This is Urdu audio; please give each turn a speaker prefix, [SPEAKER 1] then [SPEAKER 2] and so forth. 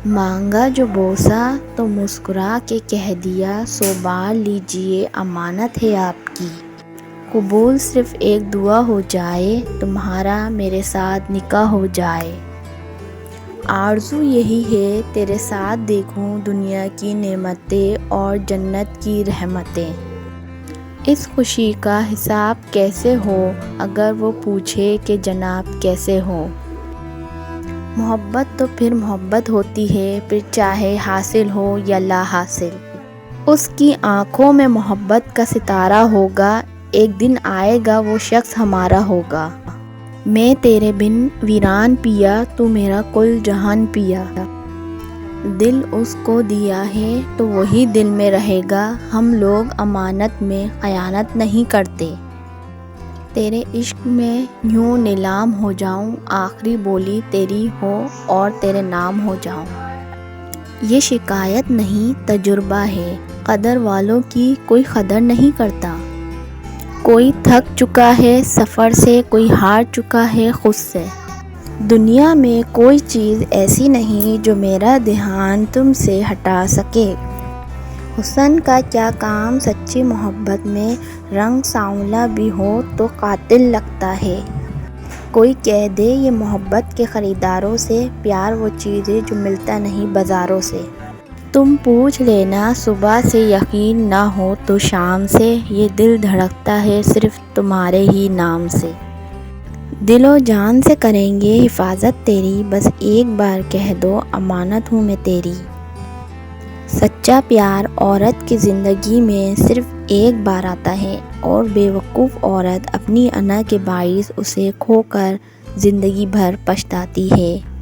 [SPEAKER 1] مانگا جو بوسا تو مسکرا کے کہہ دیا، سو بار لیجیے امانت ہے آپ کی۔ قبول صرف ایک دعا ہو جائے، تمہارا میرے ساتھ نکاح ہو جائے۔ آرزو یہی ہے تیرے ساتھ دیکھوں دنیا کی نعمتیں اور جنت کی رحمتیں۔ اس خوشی کا حساب کیسے ہو اگر وہ پوچھے کہ جناب کیسے ہو۔ محبت تو پھر محبت ہوتی ہے، پھر چاہے حاصل ہو یا لا حاصل۔ اس کی آنکھوں میں محبت کا ستارہ ہوگا، ایک دن آئے گا وہ شخص ہمارا ہوگا۔ میں تیرے بن ویران پیا، تو میرا کل جہان پیا۔ دل اس کو دیا ہے تو وہی دل میں رہے گا، ہم لوگ امانت میں خیانت نہیں کرتے۔ تیرے عشق میں یوں نیلام ہو جاؤں، آخری بولی تیری ہو اور تیرے نام ہو جاؤں۔ یہ شکایت نہیں تجربہ ہے، قدر والوں کی کوئی قدر نہیں کرتا۔ کوئی تھک چکا ہے سفر سے، کوئی ہار چکا ہے خود سے۔ دنیا میں کوئی چیز ایسی نہیں جو میرا دھیان تم سے ہٹا سکے۔ حسن کا کیا کام سچی محبت میں، رنگ سانولا بھی ہو تو قاتل لگتا ہے۔ کوئی کہہ دے یہ محبت کے خریداروں سے، پیار وہ چیز ہے جو ملتا نہیں بازاروں سے۔ تم پوچھ لینا صبح سے، یقین نہ ہو تو شام سے، یہ دل دھڑکتا ہے صرف تمہارے ہی نام سے۔ دل و جان سے کریں گے حفاظت تیری، بس ایک بار کہہ دو امانت ہوں میں تیری۔ سچا پیار عورت کی زندگی میں صرف ایک بار آتا ہے، اور بے وقوف عورت اپنی انا کے باعث اسے کھو کر زندگی بھر پچھتاتی ہے۔